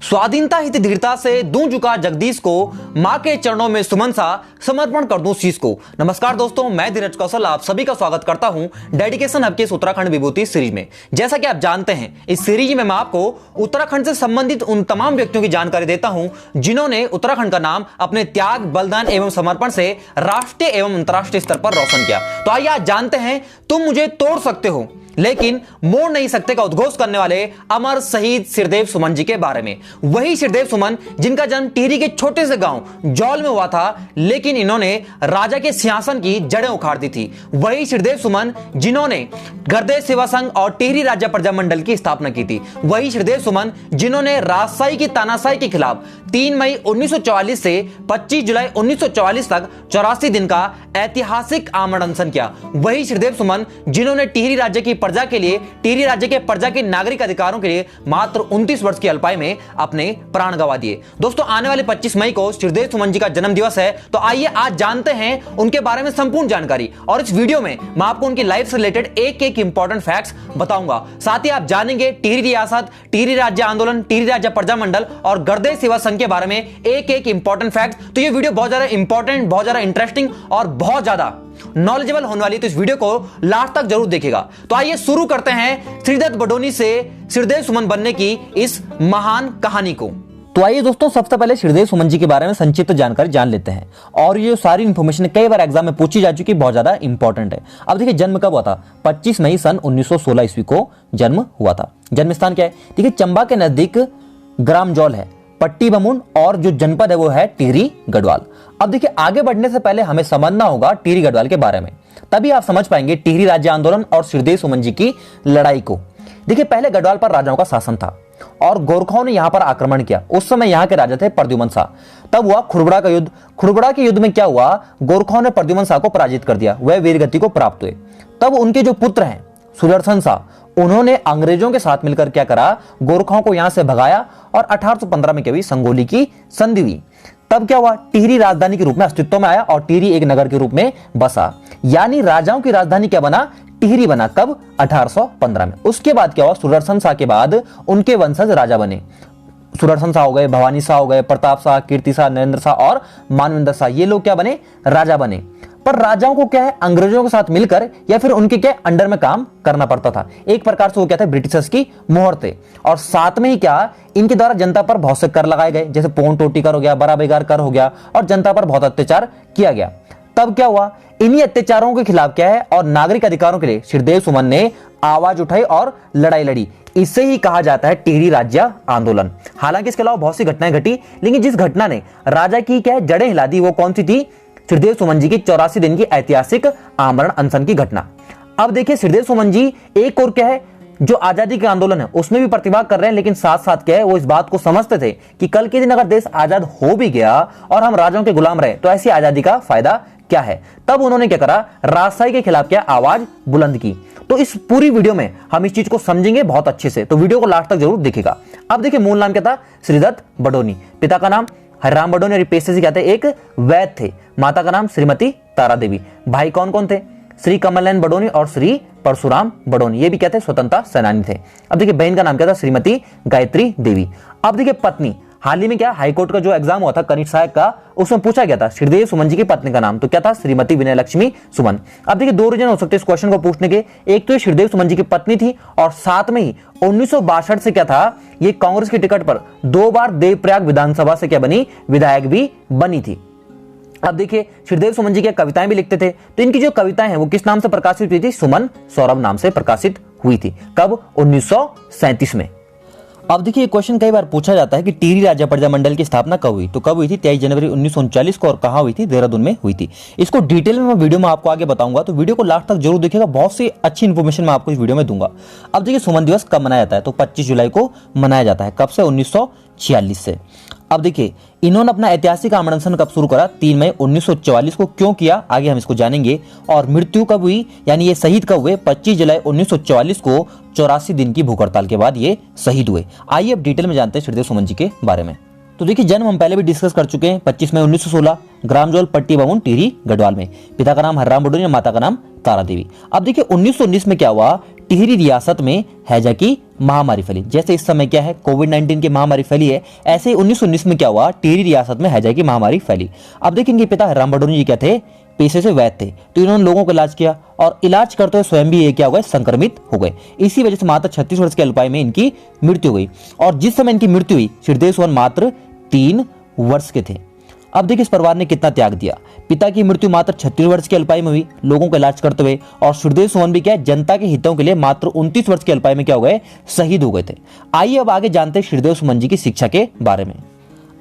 स्वाधीनता हित धीरता से दूं झुका जगदीश को, मां के चरणों में सुमन सा समर्पण कर दूं शीश को। नमस्कार दोस्तों, मैं धीरज कौशल आप सभी का स्वागत करता हूं डेडिकेशन हब के इस उत्तराखंड विभूति सीरीज में। जैसा कि आप जानते हैं, इस सीरीज में मैं आपको उत्तराखंड से संबंधित उन तमाम व्यक्तियों की जानकारी देता हूं जिन्होंने उत्तराखंड का नाम अपने त्याग, बलिदान एवं समर्पण से राष्ट्रीय एवं अंतर्राष्ट्रीय स्तर पर रोशन किया। तो आइए आज जानते हैं, तुम मुझे तोड़ सकते हो लेकिन मोड़ नहीं सकते का उद्घोष करने वाले अमर शहीद श्रीदेव सुमन जी के बारे में। वही श्रीदेव सुमन जिनका जन्म टिहरी के छोटे से गांव जौल में हुआ था, लेकिन इन्होंने राजा के सिंहासन की जड़ें उखाड़ दी थी। वही श्रीदेव सुमन जिन्होंने गर्दे सेवा संघ और टिहरी राज्य प्रजा मंडल की स्थापना की थी। वही श्रीदेव सुमन जिन्होंने राजशाही की तानाशाही के खिलाफ 3 मई 1944 से 25 जुलाई 1944 तक 84 दिन का ऐतिहासिक आमरण अनशन किया। वही श्रीदेव सुमन जिन्होंने टिहरी राज्य की प्रजा के लिए, टिहरी राज्य के प्रजा के नागरिक अधिकारों के लिए मात्र 29 वर्ष की अल्पायु में अपने प्राण गंवा दिए। दोस्तों, आने वाले 25 मई को श्रीदेव सुमन जी का जन्म दिवस है, तो आइए आज जानते हैं उनके बारे में संपूर्ण जानकारी। और इस वीडियो में मैं आपको उनकी लाइफ से रिलेटेड एक इंपॉर्टेंट फैक्ट्स बताऊंगा। साथ ही आप जानेंगे टिहरी रियासत, टिहरी राज्य आंदोलन, टिहरी राज्य प्रजा मंडल और गर्दे सेवा संघ के बारे में एक इंपॉर्टेंट फैक्ट। तो ये वीडियो बहुत ज्यादा इंपॉर्टेंट, बहुत ज्यादा इंटरेस्टिंग और बहुत ज्यादा नॉलेजेबल होने वाली है, तो इस वीडियो को लास्ट तक जरूर देखिएगा। तो आइए शुरू करते हैं श्रीदत्त बडोनी से श्रीदेव सुमन बनने की इस महान कहानी को। तो आइए दोस्तों, सबसे पहले श्रीदेव सुमन जी के बारे में संक्षिप्त जानकारी जान लेते हैं। और ये सारी इंफॉर्मेशन कई बार एग्जाम में पूछी जा चुकी, बहुत ज्यादा इंपॉर्टेंट है। अब देखिए, जन्म कब हुआ था? 25 मई सन 1916 ईस्वी को जन्म हुआ था। जन्म स्थान क्या है? देखिए, चंबा के नजदीक ग्राम जौल है, पट्टी बमुन, और जो जनपद है वो है टिहरी गढ़वाल। अब देखिए, आगे बढ़ने से पहले हमें समझना होगा टिहरी गढ़वाल के बारे में, तभी आप समझ पाएंगे टिहरी राज्य आंदोलन और श्रीदेव सुमन जी की लड़ाई को। देखिए, पहले गढ़वाल पर राजाओं का शासन था और गोरखाओं ने यहां पर आक्रमण किया। उस समय यहां के राजा थे प्रद्युमन शाह। तब हुआ खुरबड़ा का युद्ध। खुरबड़ा के युद्ध में क्या हुआ? गोरखाओं ने प्रद्युमन शाह को पराजित कर दिया, वह वीरगति को प्राप्त हुए। तब उनके जो पुत्र हैं सुदर्शन शाह, उन्होंने अंग्रेजों के साथ मिलकर क्या करा? गोरखाओं को यहां से भगाया और 1815 में क्या हुई? संगोली की संधि हुई। तब क्या हुआ? टिहरी राजधानी के रूप में अस्तित्व में आया और टिहरी एक नगर के रूप में बसा। यानी राजाओं की राजधानी क्या बना? टिहरी बना। कब? 1815 में। उसके बाद क्या हुआ? सुदर्शन शाह के बाद उनके वंशज राजा बने। सुदर्शन शाह हो गए, भवानी शाह हो गए, प्रताप शाह, कीर्ति शाह, नरेंद्र शाह और मानवेंद्र शाह, ये लोग क्या बने? राजा बने। पर राजाओं को क्या है? अंग्रेजों के साथ मिलकर या फिर उनके क्या अंडर में काम करना पड़ता था। एक प्रकार से वो क्या था? ब्रिटिशर्स की मोहर थे। और साथ में ही क्या, इनके द्वारा जनता पर बहुत से कर लगाए गए, जैसे पोन टोटी कर हो गया, बड़ा बेगार कर हो गया, और जनता पर बहुत अत्याचार किया गया। तब क्या हुआ? इन्हीं अत्याचारों के खिलाफ क्या है और नागरिक अधिकारों के लिए श्रीदेव सुमन ने आवाज उठाई और लड़ाई लड़ी। इसे ही कहा जाता है टिहरी राज्य आंदोलन। हालांकि इसके अलावा बहुत सी घटनाएं घटी, लेकिन जिस घटना ने राजा की क्या है जड़ें हिला दी, वो कौन सी थी? श्रीदेव सुमन जी की 84 दिन की ऐतिहासिक आमरण अनशन की घटना। अब देखिए, श्रीदेव सुमन जी एक और क्या है, जो आजादी के आंदोलन है उसमें भी प्रतिभाग कर रहे हैं, लेकिन साथ साथ क्या है, वो इस बात को समझते थे कि कल के दिन अगर देश आजाद हो भी गया और हम राजाओं के गुलाम रहे तो ऐसी आजादी का फायदा क्या है। तब उन्होंने क्या करा? राजशाही के खिलाफ क्या आवाज बुलंद की। तो इस पूरी वीडियो में हम इस चीज को समझेंगे बहुत अच्छे से, तो वीडियो को लास्ट तक जरूर देखिएगा। अब देखिए, मूल नाम क्या था? श्रीदत्त बडोनी। पिता का नाम हरिराम बडोनी और पेशे से क्या थे? एक वैद्य थे। माता का नाम श्रीमती तारा देवी। भाई कौन कौन थे? श्री कमलनयन बडोनी और श्री परशुराम बडोनी, ये भी क्या थे? स्वतंत्रता सेनानी थे। अब देखिए, बहन का नाम क्या था? श्रीमती गायत्री देवी। अब देखिए, पत्नी, हाल ही में क्या हाईकोर्ट का जो एग्जाम हुआ था कनिष्ठ सहायक का, उसमें पूछा गया था श्रीदेव सुमन जी की पत्नी का नाम, तो क्या था? श्रीमती विनय लक्ष्मी सुमन। अब देखिए, दो रीजन हो सकते हैं इस क्वेश्चन को पूछने के। एक तो ये श्रीदेव सुमन जी की पत्नी थी, और साथ में ही 1962 से क्या था, ये कांग्रेस की टिकट पर 2 बार देवप्रयाग विधानसभा से क्या बनी? विधायक भी बनी थी। अब देखिए, श्रीदेव सुमन जी की कविताएं भी लिखते थे, तो इनकी जो कविताएं हैं वो किस नाम से प्रकाशित हुई थी? सुमन सौरभ नाम से प्रकाशित हुई थी। कब? 1937 में। अब देखिए, क्वेश्चन कई बार पूछा जाता है कि टिहरी राज्य प्रजा मंडल की स्थापना कब हुई? तो कब हुई थी? 23 जनवरी 1939 को। और कहां हुई थी? देहरादून में हुई थी। इसको डिटेल में मैं वीडियो में आपको आगे बताऊंगा, तो वीडियो को लास्ट तक जरूर देखिएगा, बहुत सी अच्छी इंफॉर्मेशन मैं आपको इस वीडियो में दूंगा। अब देखिए, सुमन दिवस कब मनाया जाता है? तो 25 जुलाई को मनाया जाता है। कब से? 1946 से। अब देखिए, इन्होंने अपना ऐतिहासिक आमरण अनशन कब शुरू करा? 3 मई 1944 को। क्यों किया? आगे हम इसको जानेंगे। और मृत्यु कब हुई, यानी ये शहीद कब हुए? 25 जुलाई 1944 को। 84 दिन की भूख हड़ताल के बाद ये शहीद हुए। आइए अब डिटेल में जानते हैं श्रीदेव सुमन जी के बारे में। तो देखिए, जन्म हम पहले भी डिस्कस कर चुके हैं। 25 मई 1916, ग्रामजोल, पट्टी बमुन, टिहरी गढ़वाल में। पिता का नाम हरिराम बडोनी और माता का नाम तारा देवी। अब देखिए, 1919 में क्या हुआ? टिहरी रियासत में हैजा की महामारी फैली। जैसे इस समय क्या है, कोविड-19 की महामारी फैली है, ऐसे ही 1919 में क्या हुआ, टिहरी रियासत में हैजा की महामारी फैली। अब देखिए इनके पिता राम बडोनी जी क्या थे, पेशे से वैद्य थे, तो इन्होंने लोगों का इलाज किया और इलाज करते हुए स्वयं भी ये क्या हो गए, संक्रमित हो गए। इसी वजह से मात्र 36 वर्ष की अल्पायु में इनकी मृत्यु हो गई। और जिस समय इनकी मृत्यु हुई, श्रीदेव सुमन मात्र 3 वर्ष के थे। अब देखिए इस परिवार ने कितना त्याग दिया। पिता की मृत्यु मात्र 36 वर्ष की अल्पायु में हुई, लोगों का इलाज करते हुए, और श्रीदेव सुमन भी क्या है, जनता के हितों के लिए मात्र 29 वर्ष की अल्पायु में क्या हो गए, शहीद हो गए थे। आइए अब आगे जानते हैं श्रीदेव सुमन जी की शिक्षा के बारे में।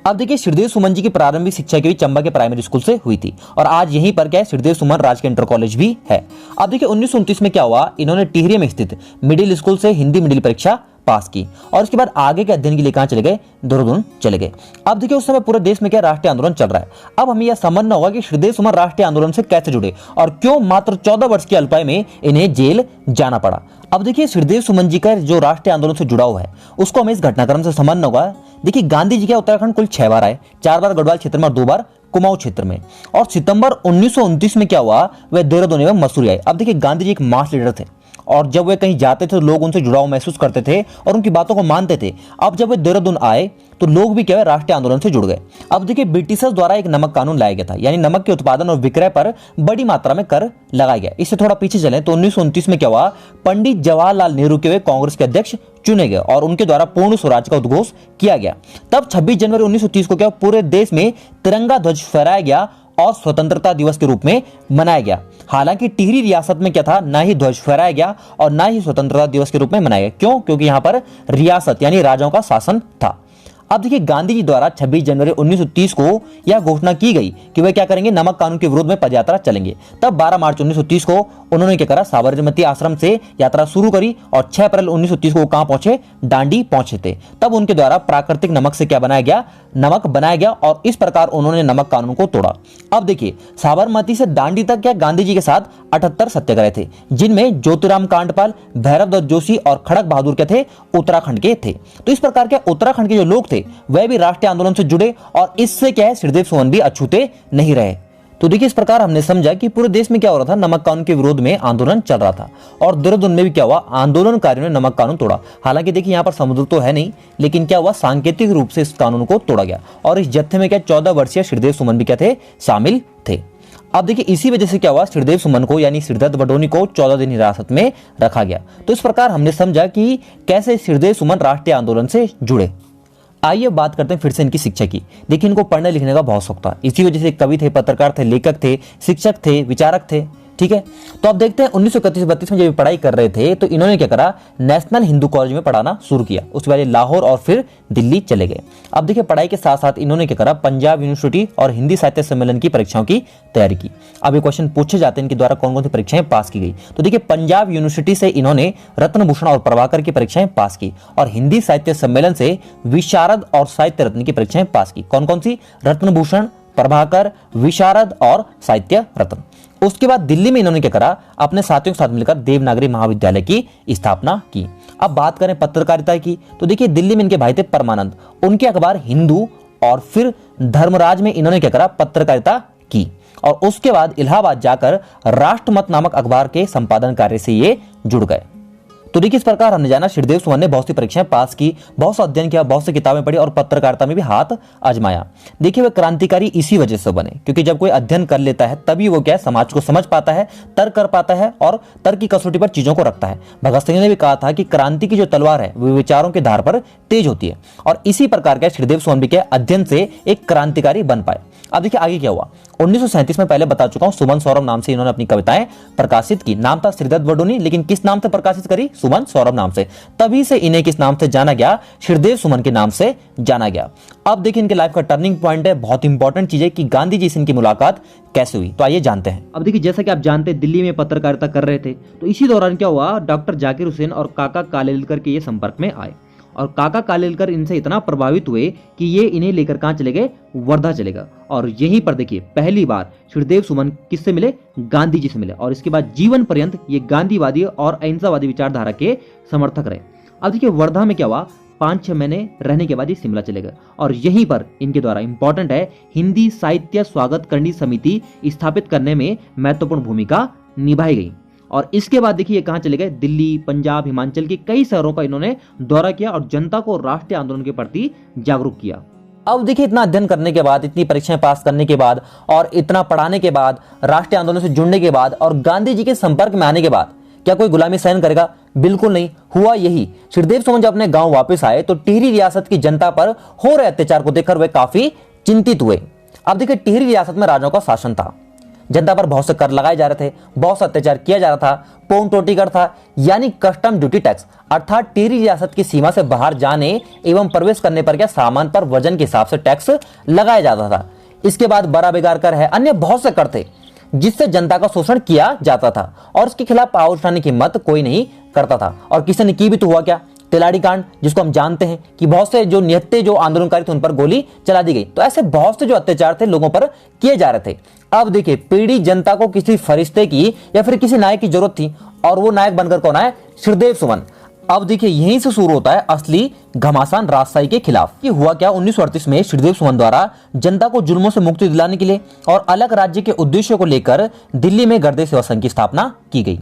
अब देखिए श्रीदेव सुमन जी की प्रारंभिक शिक्षा की चंबा के प्राइमरी स्कूल से हुई थी, और आज यहीं पर क्या है, श्रीदेव सुमन राजकीय इंटर कॉलेज भी है। अब देखिए 1929 में क्या हुआ, इन्होंने टिहरी में स्थित मिडिल स्कूल से हिंदी मिडिल परीक्षा पास की, और उसके बाद आगे के अध्ययन के लिए कहां चले गए, देहरादून चले गए। अब देखिए उस समय पूरे देश में क्या राष्ट्रीय आंदोलन चल रहा है। अब हमें यह समझना होगा कि श्रीदेव सुमन राष्ट्रीय आंदोलन से कैसे जुड़े और क्यों मात्र 14 वर्ष की अल्पायु में इन्हें जेल जाना पड़ा। अब देखिए श्रीदेव सुमन जी का जो राष्ट्रीय आंदोलन से जुड़ा हुआ है, उसको हमें इस घटनाक्रम से समझना होगा। देखिए गांधी जी के उत्तराखंड कुल 6 बार आए, 4 बार गढ़वाल क्षेत्र में और 2 बार कुमाऊं क्षेत्र में, और सितंबर 1929 में क्या हुआ, वह देहरादून एवं मसूरी आए। अब देखिए गांधी जी एक मास लीडर थे, और जब वे कहीं जाते थे तो लोग उनसे जुड़ाव महसूस करते थे और उनकी बातों को मानते थे। अब जब वे देहरादून आए तो लोग भी क्या है, राष्ट्रीय आंदोलन से जुड़ गए। अब देखिए ब्रिटिशर्स द्वारा एक नमक कानून लाया गया था, यानी नमक के उत्पादन और विक्रय पर बड़ी मात्रा में कर लगाया गया। इससे थोड़ा पीछे चलें तो 1929 में क्या हुआ, पंडित जवाहरलाल नेहरू के वे कांग्रेस के अध्यक्ष चुने गए और उनके द्वारा पूर्ण स्वराज का उद्घोष किया गया। तब 26 जनवरी 1930 को क्या पूरे देश में तिरंगा ध्वज फहराया गया और स्वतंत्रता दिवस के रूप में मनाया गया। हालांकि टिहरी रियासत में क्या था, ना ही ध्वज फहराया गया और ना ही स्वतंत्रता दिवस के रूप में मनाया गया। क्यों? क्योंकि यहां पर रियासत यानी राजाओं का शासन था। अब देखिए गांधी जी द्वारा 26 जनवरी 1930 को यह घोषणा की गई कि वे क्या करेंगे, नमक कानून के विरोध में पदयात्रा चलेंगे। तब 12 मार्च 1930 को उन्होंने क्या करा, साबरमती आश्रम से यात्रा शुरू करी और 6 अप्रैल 1930 को कहां पहुंचे, डांडी पहुंचे थे। तब उनके द्वारा प्राकृतिक नमक से क्या बनाया गया, नमक बनाया गया, और इस प्रकार उन्होंने नमक कानून को तोड़ा। अब देखिए साबरमती से दांडी तक क्या गांधी जी के साथ 78 सत्याग्रह थे, जिनमें ज्योतिराम कांडपाल, भैरव दत्त जोशी और खड़क बहादुर के थे, उत्तराखंड के थे। तो इस प्रकार के उत्तराखंड के जो लोग थे वह भी राष्ट्रीय आंदोलन से जुड़े, और इससे क्या है, श्रीदेव सुमन भी अछूते नहीं रहे। तो देखिए इस प्रकार हमने समझा कि पूरे देश में क्या हो रहा था, नमक कानून के विरोध में आंदोलन चल रहा था, और देहरादून में भी क्या हुआ, आंदोलनकारियों ने नमक कानून तोड़ा। हालांकि देखिए यहाँ पर समुद्र तो है नहीं, लेकिन क्या हुआ, सांकेतिक रूप से इस कानून को तोड़ा गया, और इस जत्थे में क्या 14 वर्षीय श्रीदेव सुमन भी क्या थे, शामिल थे। अब देखिए इसी वजह से क्या हुआ, श्रीदेव सुमन को यानी श्रीदत्त बडोनी को 14 दिन हिरासत में रखा गया। तो इस प्रकार हमने समझा कि कैसे श्रीदेव सुमन राष्ट्रीय आंदोलन से जुड़े। आइए बात करते हैं फिर से इनकी शिक्षा की। देखिए इनको पढ़ने लिखने का बहुत शौक था, इसी वजह से कवि थे, पत्रकार थे, लेखक थे, शिक्षक थे, विचारक थे। ठीक है, तो अब देखते हैं 1931-32 में जब पढ़ाई कर रहे थे तो इन्होंने क्या करा, नेशनल हिंदू कॉलेज में पढ़ाना शुरू किया। उसके बाद लाहौर और फिर दिल्ली चले गए। अब देखिए पढ़ाई के साथ साथ इन्होंने क्या करा, पंजाब यूनिवर्सिटी और हिंदी साहित्य सम्मेलन की परीक्षाओं की तैयारी की। अब ये क्वेश्चन पूछे जाते हैं इनके द्वारा कौन कौन सी परीक्षाएं पास की गई। तो देखिए पंजाब यूनिवर्सिटी से इन्होंने रत्नभूषण और प्रभाकर की परीक्षाएं पास की, और हिंदी साहित्य सम्मेलन से विशारद और साहित्य रत्न की परीक्षाएं पास की। कौन कौन सी, रत्नभूषण, प्रभाकर, विशारद और साहित्य रत्न। उसके बाद दिल्ली में इन्होंने क्या करा, अपने साथियों के साथ मिलकर देवनागरी महाविद्यालय की स्थापना की। अब बात करें पत्रकारिता की, तो देखिए दिल्ली में इनके भाई थे परमानंद, उनके अखबार हिंदू और फिर धर्मराज में इन्होंने क्या करा, पत्रकारिता की, और उसके बाद इलाहाबाद जाकर राष्ट्रमत नामक अखबार के संपादन कार्य से ये जुड़ गए। तो देखिए इस प्रकार हमने जाना श्रीदेव सुमन ने बहुत सी परीक्षाएं पास की, बहुत सा अध्ययन किया, बहुत सी किताबें पढ़ी और पत्रकारिता में भी हाथ आजमाया। देखिए वे क्रांतिकारी इसी वजह से बने, क्योंकि जब कोई अध्ययन कर लेता है तभी वो क्या है, समाज को समझ पाता है, तर्क कर पाता है और तर्क की कसौटी पर चीजों को रखता है। भगत सिंह ने भी कहा था कि क्रांति की जो तलवार है वो विचारों के धार पर तेज होती है, और इसी प्रकार का श्रीदेव सुमन भी क्या अध्ययन से एक क्रांतिकारी बन पाए। अब देखिए आगे क्या हुआ, 1937 में पहले बता चुका हूं, सुमन सौरभ नाम से इन्होंने अपनी कविताएं प्रकाशित की। नाम था श्रीदत्त बडोनी, लेकिन किस नाम से प्रकाशित करी, सुमन सौरभ नाम से। तभी से इन्हें किस नाम से जाना गया, श्रीदेव सुमन के नाम से जाना गया। अब देखिए इनके लाइफ का टर्निंग पॉइंट है, बहुत इंपॉर्टेंट चीज है कि गांधी जी से इनकी मुलाकात कैसे हुई। तो आइए जानते हैं। अब देखिए जैसा कि आप जानते हैं दिल्ली में पत्रकारिता कर रहे थे, तो इसी दौरान क्या हुआ, डॉक्टर जाकिर हुसैन और काका कालेलकर के ये संपर्क में आए, और काका कालेलकर इनसे इतना प्रभावित हुए कि ये इन्हें लेकर कहां चले गए, वर्धा चले गए। और यहीं पर देखिए पहली बार श्रीदेव सुमन किससे मिले, गांधी जी से मिले, और इसके बाद जीवन पर्यंत ये गांधीवादी और अहिंसावादी विचारधारा के समर्थक रहे। अब देखिए वर्धा में क्या हुआ, 5-6 महीने रहने के बाद ये शिमला चले गए, और यहीं पर इनके द्वारा इंपॉर्टेंट है, हिंदी साहित्य स्वागत करनी समिति स्थापित करने में महत्वपूर्ण भूमिका निभाई गई। और इसके बाद देखिए कहां चले गए, दिल्ली, पंजाब, हिमाचल के कई शहरों का इन्होंने दौरा किया और जनता को राष्ट्रीय आंदोलन के प्रति जागरूक किया। अब देखिए इतना अध्ययन करने के बाद, इतनी परीक्षाएं पास करने के बाद और इतना पढ़ाने के बाद, राष्ट्रीय आंदोलन से जुड़ने के बाद और गांधी जी के संपर्क में आने के बाद क्या कोई गुलामी सहन करेगा? बिल्कुल नहीं। हुआ यही, श्रीदेव सुमन जब अपने गांव वापस आए तो टिहरी रियासत की जनता पर हो रहे अत्याचार को देखकर वे काफी चिंतित हुए। अब देखिए टिहरी रियासत में राजाओं का शासन था, जनता पर बहुत से कर लगाए जा रहे थे, बहुत सा अत्याचार किया जा रहा था, पौन टोटी कर था यानी कस्टम ड्यूटी टैक्स, अर्थात टिहरी रियासत की सीमा से बाहर जाने एवं प्रवेश करने पर क्या सामान पर वजन के हिसाब से टैक्स लगाया जाता था। इसके बाद बड़ा बेगार कर है, अन्य बहुत से कर थे जिससे जनता का शोषण किया जाता था और उसके खिलाफ आवाज उठाने की हिम्मत कोई नहीं करता था। और किसी ने की भी तो हुआ क्या, तिलाड़ी कांड, जिसको हम जानते हैं कि बहुत से जो निहत्थे जो आंदोलनकारी थे उन पर गोली चला दी गई। तो ऐसे बहुत से जो अत्याचार थे लोगों पर किए जा रहे थे। अब देखिए पीड़ित जनता को किसी फरिश्ते की या फिर किसी नायक की जरूरत थी और वो नायक बनकर कौन आए? श्रीदेव सुमन। अब देखिए यहीं से शुरू होता है असली घमासान राजशाही के खिलाफ। ये हुआ क्या, 1938 में श्रीदेव सुमन द्वारा जनता को जुल्मों से मुक्ति दिलाने के लिए और अलग राज्य के उद्देश्यों को लेकर दिल्ली में गर्दे सेवा संघ की स्थापना की गई।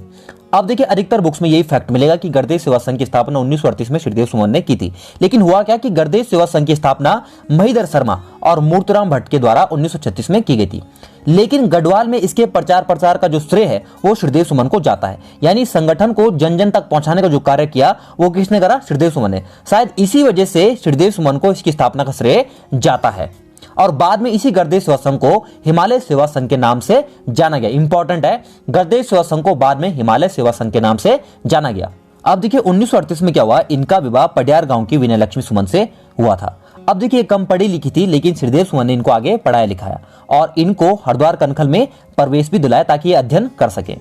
अब देखिए अधिकतर बुक्स में यही फैक्ट मिलेगा कि गर्दे सेवा संघ की स्थापना 1938 में श्रीदेव सुमन ने की थी। लेकिन हुआ क्या कि गर्दे सेवा संघ की स्थापना महिधर शर्मा और मूर्तिराम भट्ट के द्वारा 1936 में की गई थी। लेकिन गढ़वाल में इसके प्रचार प्रसार का जो श्रेय है वो श्रीदेव सुमन को जाता है, यानी संगठन को जन जन तक पहुंचाने का जो कार्य किया वो किसने करा? श्रीदेव सुमन ने। शायद इसी वजह से श्रीदेव सुमन को इसकी स्थापना का श्रेय जाता है और बाद में इसी गर्दे सेवा संघ को हिमालय सेवा संघ के नाम से जाना गया। इंपॉर्टेंट है, गर्दे सेवा संघ को बाद में हिमालय सेवा संघ के नाम से जाना गया। अब देखिए 1938 में क्या हुआ, इनका विवाह पडियार गांव की विनय लक्ष्मी सुमन से हुआ था। अब देखिए कम पढ़ी लिखी थी लेकिन श्रीदेव सुमन ने इनको आगे पढ़ाया लिखाया और इनको हरिद्वार कनखल में प्रवेश भी दिलाया ताकि ये अध्ययन कर सके।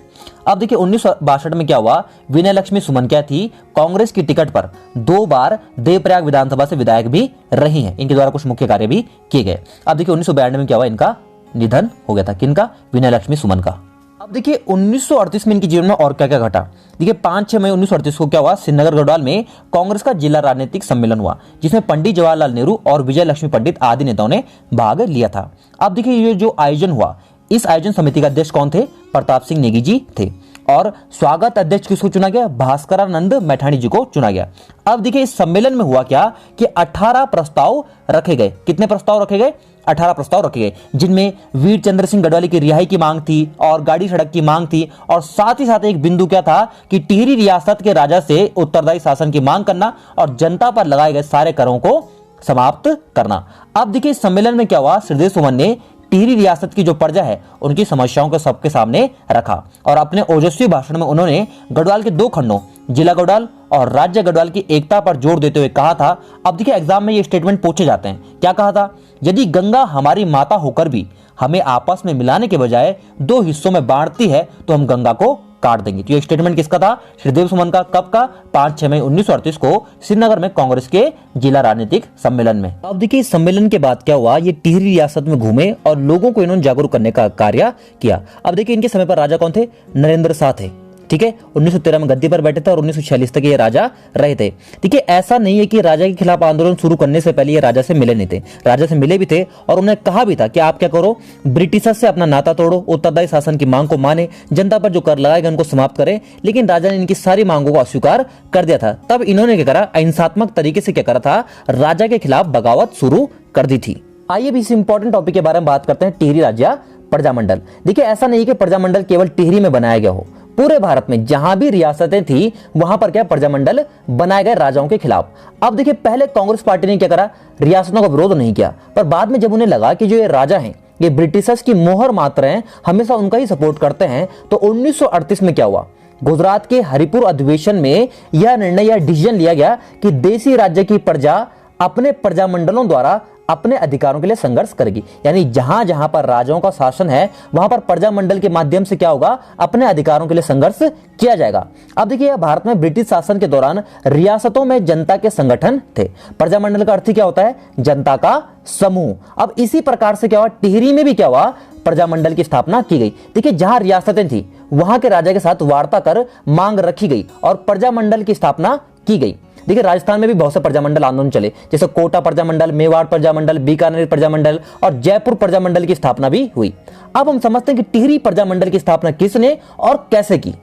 अब देखिए 1962 में क्या हुआ, विनय लक्ष्मी सुमन क्या थी, कांग्रेस की टिकट पर 2 बार देवप्रयाग विधानसभा से विधायक भी रही हैं। इनके द्वारा कुछ मुख्य कार्य भी किए गए। अब देखिए 1992 में क्या हुआ, इनका निधन हो गया था। किनका? विनय लक्ष्मी सुमन का। अब देखिए 1938 में इनके जीवन में और क्या क्या घटा। देखिए 5-6 मई 1938 को क्या हुआ, श्रीनगर गढ़वाल में कांग्रेस का जिला राजनीतिक सम्मेलन हुआ जिसमें पंडित जवाहरलाल नेहरू और विजय लक्ष्मी पंडित आदि नेताओं ने भाग लिया था। अब देखिए ये जो आयोजन हुआ, इस आयोजन समिति का अध्यक्ष कौन थे? प्रताप सिंह नेगी जी थे। और स्वागत अध्यक्ष किसको चुना गया? भास्करानंद मैठाणी जी को चुना गया। अब देखिए इस सम्मेलन में हुआ क्या कि 18 प्रस्ताव रखे गए। कितने प्रस्ताव रखे गए? 18 प्रस्ताव रखे गए, जिनमें वीर चंद्र सिंह गढ़वाली की रिहाई की मांग थी और गाड़ी सड़क की मांग थी और साथ ही साथ एक बिंदु क्या था कि टिहरी रियासत के राजा से उत्तरदायी शासन की मांग करना और जनता पर लगाए गए सारे करों को समाप्त करना। अब देखिए इस सम्मेलन में क्या हुआ, श्रीदेव सुमन ने टिहरी रियासत की जो प्रजा है उनकी समस्याओं को सबके सामने रखा और अपने ओजस्वी भाषण में उन्होंने गढ़वाल के 2 खंडों, जिला गढ़वाल और राज्य गढ़वाल की एकता पर जोर देते हुए कहा था। अब देखिए एग्जाम में ये स्टेटमेंट पूछे जाते हैं, क्या कहा था? यदि गंगा हमारी माता होकर भी हमें आपस में मिलाने के बजाय 2 हिस्सों में बांटती है तो हम गंगा को काट देंगे। तो ये स्टेटमेंट किसका था? श्रीदेव सुमन का। कब का? 5-6 मई 1938 को श्रीनगर में कांग्रेस के जिला राजनीतिक सम्मेलन में। अब देखिए इस सम्मेलन के बाद क्या हुआ, ये टिहरी रियासत में घूमे और लोगों को इन्होंने जागरूक करने का कार्य किया। अब देखिए इनके समय पर राजा कौन थे? नरेंद्र शाह थे। ठीक है, 1913 में गद्दी पर बैठे थे और 1946 तक ये राजा रहे थे। ठीक है, ऐसा नहीं है कि राजा के खिलाफ आंदोलन शुरू करने से पहले ये राजा से मिले नहीं थे, राजा से मिले भी थे और उन्हें कहा भी था कि आप क्या करो, ब्रिटिशर्स से अपना नाता तोड़ो, उत्तरदायी शासन की मांग को माने, जनता पर जो कर लगाएगा उनको समाप्त करे। लेकिन राजा ने इनकी सारी मांगों को अस्वीकार कर दिया था। तब इन्होंने क्या करा, अहिंसात्मक तरीके से क्या करा था, राजा के खिलाफ बगावत शुरू कर दी थी। आइए भी इस इंपॉर्टेंट टॉपिक के बारे में बात करते हैं, टिहरी राज्य प्रजामंडल। देखिए ऐसा नहीं कि प्रजामंडल केवल टिहरी में बनाया गया हो, पूरे भारत में जहां भी रियासतें थी वहां पर क्या प्रजामंडल बनाए गए राजाओं के खिलाफ। अब देखिए पहले कांग्रेस पार्टी ने क्या करा, रियासतों का विरोध नहीं किया, पर बाद में जब उन्हें लगा कि जो ये राजा हैं ये ब्रिटिशर्स की मोहर मात्र हैं, हमेशा उनका ही सपोर्ट करते हैं, तो 1938 में क्या हुआ, गुजरात के हरिपुर अधिवेशन में यह निर्णय या डिसीजन लिया गया कि देसी राज्य की प्रजा अपने प्रजामंडलों द्वारा अपने अधिकारों के लिए संघर्ष करेगी। यानी जहां जहां पर राजाओं का शासन है वहां पर प्रजामंडल के माध्यम से क्या होगा, अपने अधिकारों के लिए संघर्ष किया जाएगा। अब देखिए भारत में ब्रिटिश शासन के दौरान रियासतों में जनता के संगठन थे। प्रजामंडल का अर्थ क्या होता है, जनता का समूह। अब इसी प्रकार से क्या हुआ, टिहरी में भी क्या हुआ, प्रजामंडल की स्थापना की गई। देखिए जहां रियासतें थी वहां के राजा के साथ वार्ता कर मांग रखी गई और प्रजामंडल की स्थापना की गई। देखिए राजस्थान में भी बहुत से प्रजामंडल आंदोलन चले, जैसे कोटा प्रजामंडल, मेवाड़ प्रजामंडल, बीकानेर प्रजामंडल और जयपुर प्रजामंडल की स्थापना भी हुई। अब हम समझते हैं कि टिहरी प्रजामंडल की स्थापना किसने और कैसे की।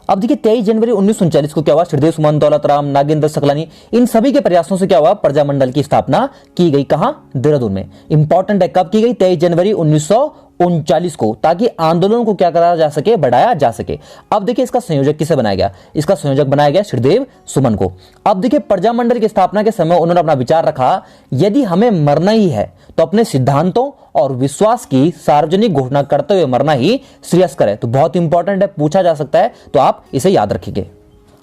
अब देखिए 23 जनवरी 1939 को क्या हुआ, श्रीदेव सुमन, दौलत राम, नागेंद्र सकलानी, इन सभी के प्रयासों से क्या हुआ, प्रजामंडल की स्थापना की गई। कहां? देहरादून में। इंपॉर्टेंट है, कब की गई? 23 जनवरी 1939 को, ताकि आंदोलन को क्या करा जा सके, बढ़ाया जा सके। अब देखिए इसका संयोजक किसे बनाया गया? इसका संयोजक बनाया गया श्रीदेव सुमन को। अब देखिए प्रजामंडल की स्थापना के समय उन्होंने अपना विचार रखा, यदि हमें मरना ही है तो अपने सिद्धांतों और विश्वास की सार्वजनिक घोषणा करते हुए मरना ही श्रेयस्कर है। तो बहुत इंपॉर्टेंट है, पूछा जा सकता है, तो आप इसे याद रखिए।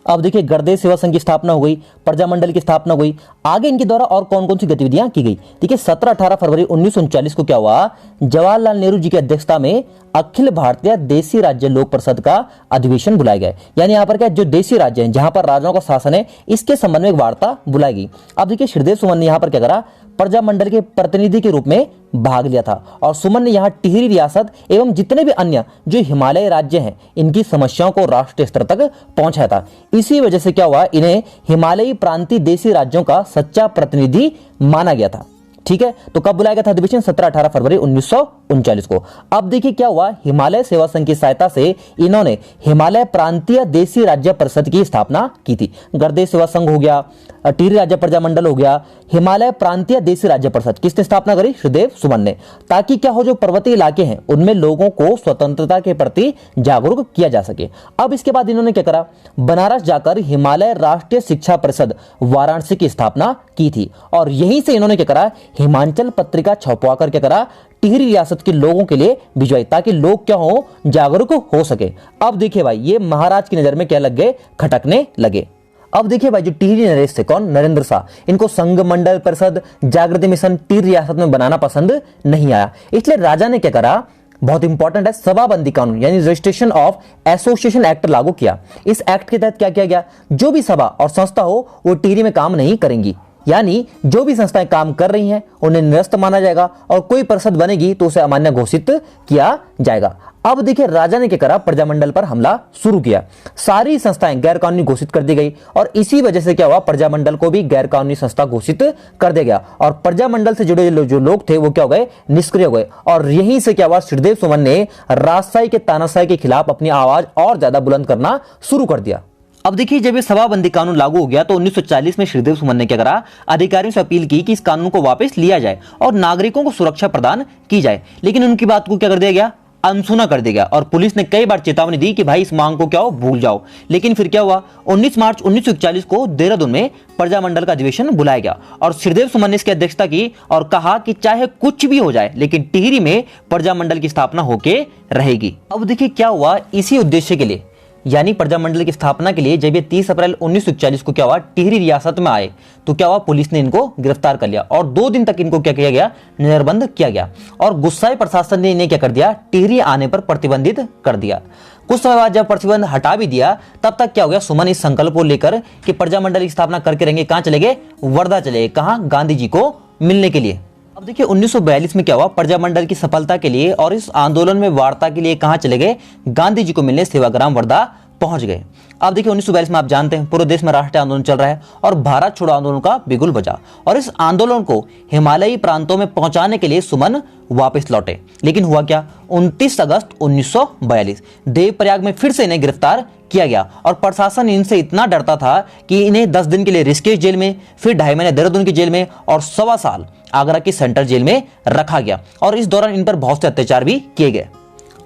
अब देखिए गर्देश सेवा संघ की स्थापना हो गई, प्रजामंडल की स्थापना हो गई। आगे इनके द्वारा और कौन कौन सी गतिविधियां की गई? देखिए 17-18 फरवरी 1939 को क्या हुआ, जवाहरलाल नेहरू जी की अध्यक्षता में अखिल भारतीय देशी राज्य लोक परिषद का अधिवेशन बुलाया गया। यानी यहां पर क्या, जो देशी राज्य हैं जहां पर राजाओं का शासन है, इसके संबंध में एक वार्ता बुलाई गई। अब देखिए श्रीदेव सुमन ने यहां पर क्या करा, प्रजामंडल के प्रतिनिधि के रूप में भाग लिया था और सुमन ने यहां टिहरी रियासत एवं जितने भी अन्य जो हिमालय राज्य हैं इनकी समस्याओं को राष्ट्रीय स्तर तक पहुंचाया था। इसी वजह से क्या हुआ, इन्हें हिमालयी प्रांतीय देशी राज्यों का सच्चा प्रतिनिधि माना गया था। ठीक है, तो कब बुलाया गया था अधिवेशन? 17-18 फरवरी 1939 को। अब देखिए क्या हुआ, हिमालय सेवा संघ की सहायता से इन्होंने हिमालय प्रांतीय देशी राज्य परिषद की स्थापना की थी। गर्देश सेवा संघ हो गया, टिहरी राज्य प्रजामंडल हो गया, हिमालय प्रांतीय देशी राज्य परिषद किसने स्थापना करी? श्रीदेव सुमन ने। ताकि क्या हो, जो पर्वतीय इलाके हैं उनमें लोगों को स्वतंत्रता के प्रति जागरूक किया जा सके। अब इसके बाद इन्होंने क्या करा, बनारस जाकर हिमालय राष्ट्रीय शिक्षा परिषद वाराणसी की स्थापना की थी और यहीं से इन्होंने क्या करा, हिमाचल पत्रिका छपवा कर क्या करा, टिहरी रियासत के लोगों के लिए भिजवाई, ताकि लोग क्या हो, जागरूक हो सके। अब देखिए भाई, ये महाराज की नजर में क्या लग गए, खटकने लगे। अब देखिए भाई, जो टिहरी नरेश थे, कौन? नरेंद्र शाह, इनको संघ मंडल परिषद, जागृति मिशन टिहरी रियासत में बनाना पसंद नहीं आया। इसलिए राजा ने क्या करा, बहुत इंपॉर्टेंट है, सभाबंदी कानून यानी रजिस्ट्रेशन ऑफ एसोसिएशन एक्ट लागू किया। इस एक्ट के तहत क्या किया गया, जो भी सभा और संस्था हो वो टिहरी में काम नहीं करेंगी, यानी जो भी संस्थाएं काम कर रही हैं उन्हें निरस्त माना जाएगा और कोई परिषद बनेगी तो उसे अमान्य घोषित किया जाएगा। अब देखिए राजा ने क्या करा, प्रजामंडल पर हमला शुरू किया। सारी संस्थाएं गैर कानूनी घोषित कर दी गई और इसी वजह से क्या हुआ, प्रजामंडल को भी गैर कानूनी संस्था घोषित कर दिया गया और प्रजामंडल से जुड़े जो लोग थे वो क्या हो गए, निष्क्रिय हो गए। और यहीं से क्या हुआ, श्रीदेव सुमन ने राजशाही के तानाशाही के खिलाफ अपनी आवाज और ज्यादा बुलंद करना शुरू कर दिया। अब देखिए जब ये सभाबंदी कानून लागू हो गया तो 1940 में श्रीदेव सुमन ने क्या करा, अधिकारियों से अपील की कि इस कानून को वापस लिया जाए और नागरिकों को सुरक्षा प्रदान की जाए। लेकिन उनकी बात को क्या कर दिया गया, अनसुना कर दिया गया और पुलिस ने कई बार चेतावनी दी कि भाई इस मांग को क्या हो, भूल जाओ। लेकिन फिर क्या हुआ, 19 मार्च 1941 को देहरादून में प्रजामंडल का अधिवेशन बुलाया गया और श्रीदेव सुमन ने इसकी अध्यक्षता की और कहा कि चाहे कुछ भी हो जाए लेकिन टिहरी में प्रजामंडल की स्थापना होके रहेगी। अब देखिए क्या हुआ, इसी उद्देश्य के लिए यानी प्रजामंडल की स्थापना के लिए जब ये 30 अप्रैल 1941 को क्या हुआ, टिहरी रियासत में आए तो क्या हुआ, पुलिस ने इनको गिरफ्तार कर लिया और 2 दिन तक इनको क्या किया गया, नजरबंद किया गया और गुस्साए प्रशासन ने इन्हें क्या कर दिया, टिहरी आने पर प्रतिबंधित कर दिया। कुछ समय बाद जब प्रतिबंध हटा भी दिया तब तक क्या हो गया, सुमन इस संकल्प को लेकर कि प्रजामंडल की स्थापना करके रहेंगे, कहां चले गए, वर्धा चले गए। कहां, गांधी जी को मिलने के लिए। अब देखिए 1942 में क्या हुआ, प्रजामंडल की सफलता के लिए और इस आंदोलन में वार्ता के लिए कहां चले गए, गांधी जी को मिलने सेवाग्राम वर्धा पहुंच गए। अब देखिए 1942 में आप जानते हैं पूरे देश में राष्ट्रीय आंदोलन चल रहा है और भारत छोड़ो आंदोलन का बिगुल बजा और इस आंदोलन को हिमालयी प्रांतों में पहुंचाने के लिए सुमन वापस लौटे। लेकिन हुआ क्या, 29 अगस्त 1942 देवप्रयाग में फिर से इन्हें गिरफ्तार किया गया और प्रशासन इनसे इतना डरता था कि इन्हें 10 दिन के लिए ऋषिकेश जेल में, फिर 2.5 महीने देहरादून की जेल में और 1.25 साल आगरा की सेंट्रल जेल में रखा गया और इस दौरान इन पर बहुत से अत्याचार भी किए गए।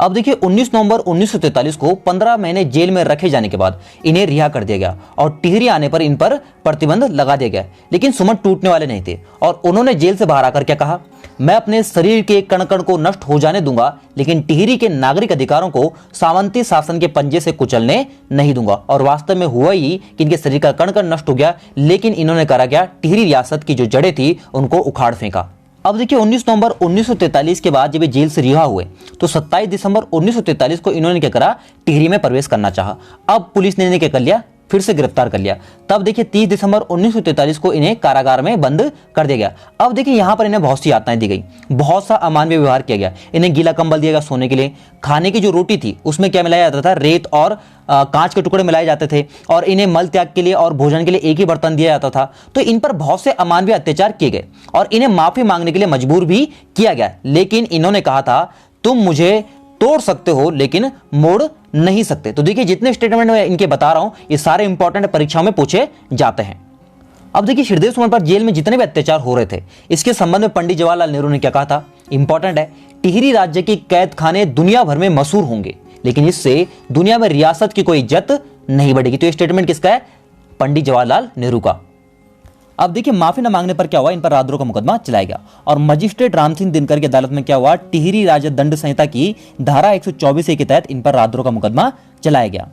अब देखिए 19 नवंबर 1943 को 15 महीने जेल में रखे जाने के बाद इन्हें रिहा कर दिया गया और टिहरी आने पर इन पर प्रतिबंध लगा दिया गया। लेकिन सुमन टूटने वाले नहीं थे और उन्होंने जेल से बाहर आकर क्या कहा, मैं अपने शरीर के कण कण को नष्ट हो जाने दूंगा लेकिन टिहरी के नागरिक अधिकारों को सामंती शासन के पंजे से कुचलने नहीं दूंगा। और वास्तव में हुआ ही कि इनके शरीर का कण कण नष्ट हो गया, लेकिन इन्होंने करा क्या, टिहरी रियासत की जो जड़ें थी उनको उखाड़ फेंका। अब देखिए 19 नवंबर 1943 के बाद जब ये जेल से रिहा हुए तो 27 दिसंबर 1943 को इन्होंने क्या करा, टिहरी में प्रवेश करना चाहा। अब पुलिस ने इन्हें क्या कर लिया, फिर से गिरफ्तार कर लिया। तब देखिए 30 दिसंबर 1943 को इन्हें कारागार में बंद कर दिया गया। अब देखिए यहाँ पर इन्हें बहुत सी यातनाएं दी गई, बहुत सा अमानवीय व्यवहार किया गया। इन्हें गीला कंबल दिया गया सोने के लिए, खाने की जो रोटी थी उसमें क्या मिलाया जाता था, रेत और कांच के टुकड़े मिलाए जाते थे और इन्हें मल त्याग के लिए और भोजन के लिए एक ही बर्तन दिया जाता था। तो इन पर बहुत से अमानवीय अत्याचार किए गए और इन्हें माफी मांगने के लिए मजबूर भी किया गया। लेकिन इन्होंने कहा था, तोड़ सकते हो लेकिन मोड़ नहीं सकते। तो देखिए जितने स्टेटमेंट मैं इनके बता रहा हूं ये सारे इंपॉर्टेंट परीक्षाओं में पूछे जाते हैं। अब देखिए श्रीदेव सुमन पर जेल में जितने भी अत्याचार हो रहे थे इसके संबंध में पंडित जवाहरलाल नेहरू ने क्या कहा था, इंपॉर्टेंट है, टिहरी राज्य के कैद खाने दुनिया भर में मशहूर होंगे लेकिन इससे दुनिया में रियासत की कोई इज्जत नहीं बढ़ेगी। तो ये स्टेटमेंट किसका है, पंडित जवाहरलाल नेहरू का। अब देखिए माफी न मांगने पर क्या हुआ, इन पर राजद्रोह का मुकदमा चलाया गया और मजिस्ट्रेट राम सिंह दिनकर की अदालत में क्या हुआ, टिहरी राज्य दंड संहिता की धारा 124 के तहत इन पर राजद्रोह का मुकदमा चलाया गया।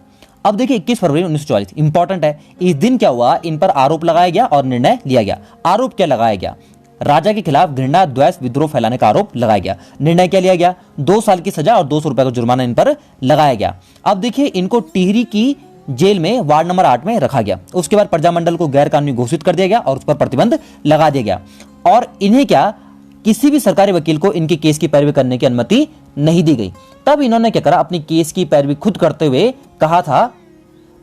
अब देखिए 21 फरवरी 1944 इंपॉर्टेंट है, इस दिन क्या हुआ, इन पर आरोप लगाया गया और निर्णय लिया गया। आरोप क्या लगाया गया, राजा के खिलाफ घृणा द्वेष विद्रोह फैलाने का आरोप लगाया गया। निर्णय क्या लिया गया, 2 साल की सजा और 200 रुपए का जुर्माना इन पर लगाया गया। अब देखिए इनको टिहरी की जेल में वार्ड नंबर 8 में रखा गया। उसके बाद प्रजामंडल को गैर कानूनी घोषित कर दिया गया और उस पर प्रतिबंध लगा दिया गया और इन्हें क्या किसी भी सरकारी वकील को इनके केस की पैरवी करने की अनुमति नहीं दी गई। तब इन्होंने क्या करा, अपनी केस की पैरवी खुद करते हुए कहा था,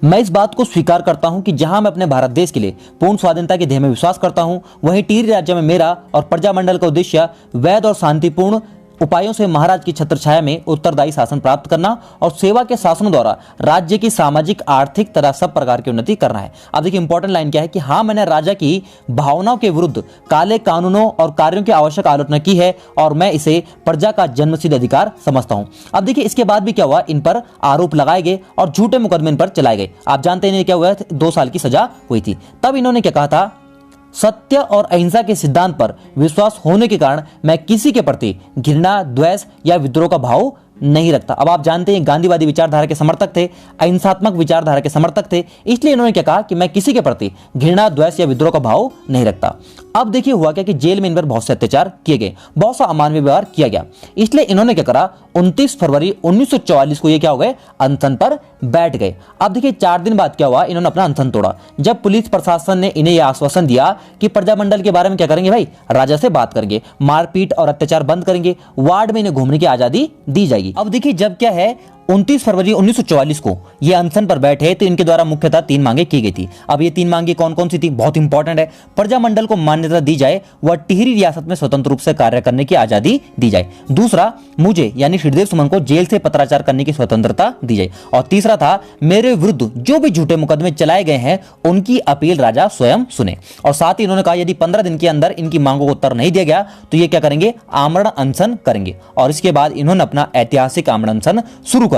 मैं इस बात को स्वीकार करता हूं कि जहां मैं अपने भारत देश के लिए पूर्ण स्वाधीनता के ध्येय में विश्वास करता हूं, वहीं टिहरी राज्य में मेरा और प्रजामंडल का उद्देश्य वैध और शांतिपूर्ण उपायों से महाराज की छत्रछाया में उत्तरदायी शासन प्राप्त करना और सेवा के शासनों द्वारा राज्य की सामाजिक आर्थिक तथा सब प्रकार की उन्नति करना है। अब देखिए इंपॉर्टेंट लाइन क्या है कि हाँ, मैंने राजा की भावनाओं के विरुद्ध काले कानूनों और कार्यों की आवश्यक आलोचना की है और मैं इसे प्रजा का जन्मसिद्ध अधिकार समझता हूं। अब देखिए इसके बाद भी क्या हुआ, इन पर आरोप लगाए गए और झूठे मुकदमे इन पर चलाए गए। आप जानते हैं क्या हुआ, 2 साल की सजा हुई थी। तब इन्होंने क्या कहा था, सत्य और अहिंसा के सिद्धांत पर विश्वास होने के कारण मैं किसी के प्रति घृणा द्वेष या विद्रोह का भाव नहीं रखता। अब आप जानते हैं गांधीवादी विचारधारा के समर्थक थे, अहिंसात्मक विचारधारा के समर्थक थे, इसलिए इन्होंने क्या कहा कि मैं किसी के प्रति घृणा द्वेष या विद्रोह का भाव नहीं रखता। अब देखिए हुआ क्या कि जेल में इन पर बहुत से अत्याचार किए गए, बहुत सा अमानवीय व्यवहार किया गया, इसलिए इन्होंने क्या करा, 29 फरवरी 1944 को ये क्या हो गए, अनशन पर बैठ गए। अब देखिए 4 दिन बाद क्या हुआ, इन्होंने अपना अनशन तोड़ा जब पुलिस प्रशासन ने इन्हें यह आश्वासन दिया कि प्रजामंडल के बारे में क्या करेंगे भाई, राजा से बात करेंगे, मारपीट और अत्याचार बंद करेंगे, वार्ड में इन्हें घूमने की आजादी दी जाएगी। अब देखिए जब क्या है 29 फरवरी 1944 को ये अनशन पर बैठे तो इनके द्वारा मुख्यतः 3 मांगे की गई थी। अब ये 3 मांगे कौन कौन सी थी, बहुत इंपॉर्टेंट है। प्रजामंडल को मान्यता दी जाए, वह टिहरी रियासत में स्वतंत्र रूप से कार्य करने की आजादी दी जाए। दूसरा, मुझे यानी श्रीदेव सुमन को जेल से पत्राचार करने की स्वतंत्रता दी जाए। और तीसरा था, मेरे विरुद्ध जो भी झूठे मुकदमे चलाए गए हैं उनकी अपील राजा स्वयं सुने। और साथ ही इन्होंने कहा यदि 15 दिन के अंदर इनकी मांगों को उत्तर नहीं दिया गया तो ये क्या करेंगे, आमरण अनशन करेंगे। और इसके बाद इन्होंने अपना ऐतिहासिक आमरण अनशन शुरू करा।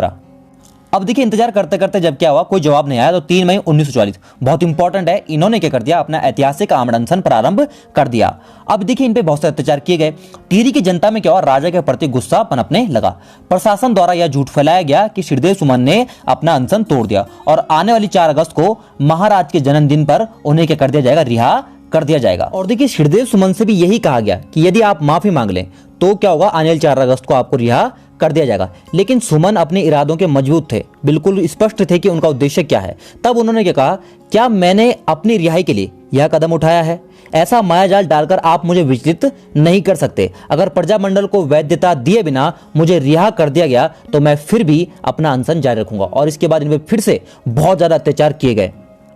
अब देखिए इंतजार करते करते जब क्या हुआ, कोई जवाब नहीं आया तो 3 मई 1944 बहुत इंपॉर्टेंट है, इन्होंने क्या कर दिया, अपना ऐतिहासिक आमरण अनशन प्रारंभ कर दिया। अब देखिए इन पे बहुत से अत्याचार किए गए। टिहरी की जनता में क्या हुआ, राजा के प्रति गुस्सा पनपने लगा। प्रशासन द्वारा यह झूठ फैलाया गया कि श्रीदेव सुमन ने अपना अनशन तोड़ दिया और आने वाली 4 अगस्त को महाराज के जन्मदिन पर उन्हें क्या कर दिया जाएगा, रिहा कर दिया जाएगा। और देखिए श्रीदेव सुमन से भी यही कहा गया कि यदि आप माफी मांग लें तो क्या होगा, आने वाली 4 अगस्त को आपको रिहा कर दिया जाएगा। लेकिन सुमन अपने इरादों के मजबूत थे, बिल्कुल स्पष्ट थे कि उनका उद्देश्य क्या है। तब उन्होंने क्या कहा, क्या मैंने अपनी रिहाई के लिए यह कदम उठाया है? ऐसा मायाजाल डालकर आप मुझे विचलित नहीं कर सकते। अगर प्रजामंडल को वैधता दिए बिना मुझे रिहा कर दिया गया तो मैं फिर भी अपना अनशन जारी रखूंगा। और इसके बाद इन पर फिर से बहुत ज्यादा अत्याचार किए गए।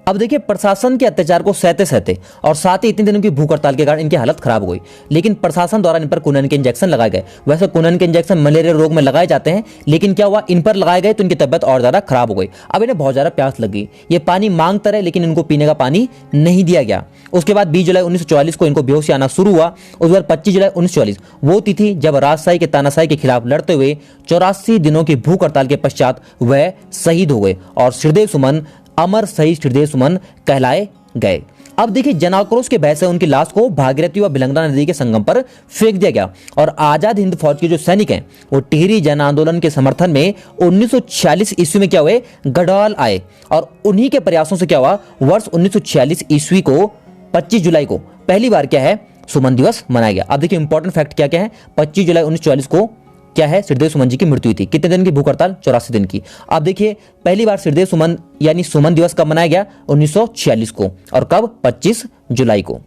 अब देखिए प्रशासन के अत्याचार को सहते सहते और साथ ही इतने दिनों की भूख हड़ताल के कारण इनकी हालत खराब हो गई। लेकिन प्रशासन द्वारा इन पर कुनन के इंजेक्शन लगाए गए। वैसे कुनन के इंजेक्शन मलेरिया रोग में लगाए जाते हैं, लेकिन क्या हुआ, इन पर लगाए गए तो इनकी तबियत और ज्यादा खराब हो गई। अब इन्हें बहुत ज्यादा प्यास लगी, ये पानी मांगते रहे लेकिन इनको पीने का पानी नहीं दिया गया। उसके बाद 20 जुलाई 1944 को इनको बेहोशी आना शुरू हुआ। उसके बाद 25 जुलाई 1944 वो तिथि जब राजशाही के तानाशाही के खिलाफ लड़ते हुए 84 दिनों की भूख हड़ताल के पश्चात वह शहीद हो गए और श्रीदेव सुमन अमर शहीद श्रीदेव सुमन कहलाए गए। अब देखिए जनाक्रोश के भय से उनकी लाश को भागीरथी व भिलंगना नदी के संगम पर फेंक दिया गया और आजाद हिंद फौज के जो सैनिक हैं वो टिहरी जन आंदोलन के समर्थन में 1946 ईस्वी में क्या हुए, गढ़वाल आए। और उन्हीं के प्रयासों से क्या हुआ, वर्ष 1946 ईस्वी को 25 जुलाई को पहली बार क्या है, सुमन दिवस मनाया गया। अब देखिए इंपॉर्टेंट फैक्ट क्या क्या है, 25 जुलाई 1944 को क्या है, श्रीदेव सुमन जी की मृत्यु हुई थी। कितने दिन की भूख हड़ताल, 84 दिन की। अब देखिए पहली बार श्रीदेव सुमन यानी सुमन दिवस कब मनाया गया, 1946 को। और कब, 25 जुलाई को।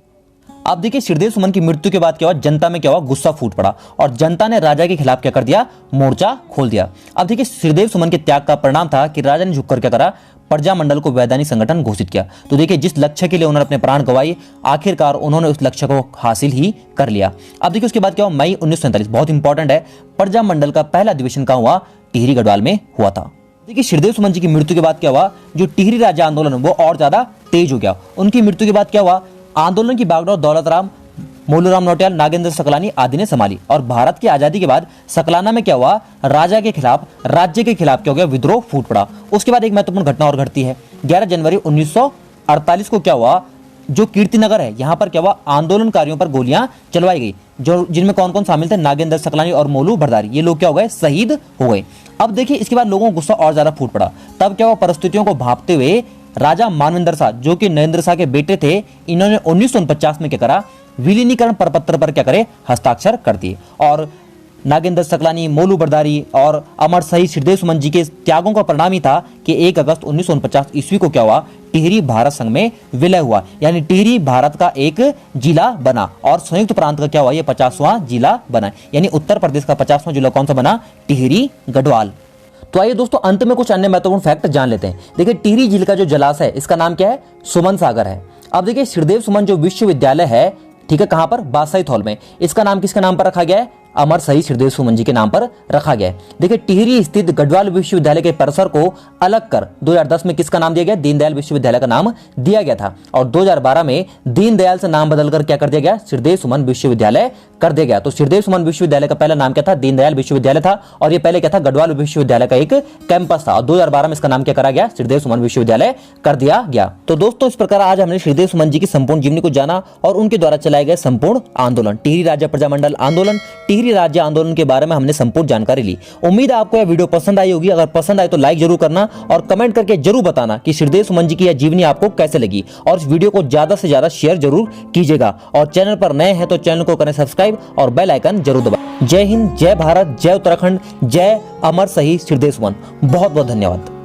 अब देखिए श्रीदेव सुमन की मृत्यु के बाद क्या हुआ, जनता में क्या हुआ, गुस्सा फूट पड़ा और जनता ने राजा के खिलाफ क्या कर दिया, मोर्चा खोल दिया। अब देखिए श्रीदेव सुमन के त्याग का परिणाम था कि राजा ने झुककर क्या करा, प्रजामंडल को वैधानिक संगठन घोषित किया। तो देखिए जिस लक्ष्य के लिए उन्होंने अपने प्राण गंवाए, आखिरकार उन्होंने उस लक्ष्य को हासिल ही कर लिया। अब देखिए उसके बाद क्या हुआ, मई 1947, बहुत इंपॉर्टेंट है, प्रजामंडल का पहला अधिवेशन कहां हुआ, टिहरी गढ़वाल में हुआ था। देखिए श्रीदेव सुमन जी की मृत्यु के बाद क्या हुआ, जो टिहरी राज्य आंदोलन वो और ज्यादा तेज हो गया। उनकी मृत्यु के बाद क्या हुआ, आंदोलन की बागडोर दौलत राम, मोलूराम नौटियाल, नागेंद्र सकलानी आदि ने संभाली और भारत की आजादी के बाद सकलाना में क्या हुआ, राजा के खिलाफ, राज्य के खिलाफ क्या हो गया, विद्रोह फूट पड़ा। उसके बाद एक महत्वपूर्ण घटना और घटती है, 11 जनवरी 1948 को क्या हुआ, जो कीर्तिनगर है यहाँ पर क्या हुआ, आंदोलनकारियों पर गोलियां चलवाई गई, जो जिनमें कौन कौन शामिल थे, नागेंद्र सकलानी और मोलू भरदारी, ये लोग क्या हो गए, शहीद हो गए। अब देखिए इसके बाद लोगों को गुस्सा और ज्यादा फूट पड़ा। तब क्या हुआ, परिस्थितियों को भांपते हुए राजा मानवेंद्र शाह, जो कि नरेंद्र शाह के बेटे थे, इन्होंने 1949 में क्या करा, विलीनीकरण प्रपत्र पर क्या करे, हस्ताक्षर कर दिए और नागेंद्र सकलानी, मोलू बरदारी और अमर शहीद श्रीदेव सुमन जी के त्यागों का परिणाम ही था कि 1 अगस्त 1949 ईस्वी को क्या हुआ, टिहरी भारत संघ में विलय हुआ, यानी टिहरी भारत का एक जिला बना और संयुक्त प्रांत का क्या हुआ, ये 50वां जिला बना, यानी उत्तर प्रदेश का 50वां जिला कौन सा बना, टिहरी गढ़वाल। तो आइए दोस्तों अंत में कुछ अन्य महत्वपूर्ण फैक्ट जान लेते हैं। देखिए टिहरी झील का जो जलाशय है इसका नाम क्या है, सुमन सागर है। अब देखिए श्रीदेव सुमन जो विश्वविद्यालय है, ठीक है, कहां पर, बादशाही हॉल में, इसका नाम किसके नाम पर रखा गया है, अमर शहीद श्रीदेव सुमन जी के नाम पर रखा गया है। देखिए टिहरी स्थित गढ़वाल विश्वविद्यालय के परिसर को अलग कर 2010 में किसका नाम दिया गया, दीनदयाल विश्वविद्यालय का नाम दिया गया था और 2012 में दीनदयाल से नाम बदलकर क्या कर दिया गया, श्रीदेव सुमन विश्वविद्यालय कर दिया गया। तो श्रीदेव सुमन विश्वविद्यालय का पहला नाम क्या था, दीनदयाल विश्वविद्यालय था और ये पहले क्या था, गढ़वाल विश्वविद्यालय का एक कैंपस था और 2012 में इसका नाम क्या करा गया, श्रीदेव सुमन विश्वविद्यालय कर दिया गया। तो दोस्तों इस प्रकार आज हमने श्रीदेव सुमन जी की संपूर्ण जीवनी को जाना और उनके द्वारा चलाए गए संपूर्ण आंदोलन, टिहरी राज्य प्रजामंडल आंदोलन, टिहरी राज्य आंदोलन के बारे में हमने संपूर्ण जानकारी ली। उम्मीद है आपको यह वीडियो पसंद आई होगी। अगर पसंद आए तो लाइक जरूर करना और कमेंट करके जरूर बताना कि श्रीदेव सुमन जी की यह जीवनी आपको कैसे लगी और इस वीडियो को ज्यादा से ज्यादा शेयर जरूर कीजिएगा और चैनल पर नए हैं तो चैनल को करें सब्सक्राइब और बेल आइकन जरूर दबाएं। जय हिंद, जय भारत, जय उत्तराखंड, जय अमर शहीद श्रीदेव सुमन। बहुत बहुत धन्यवाद।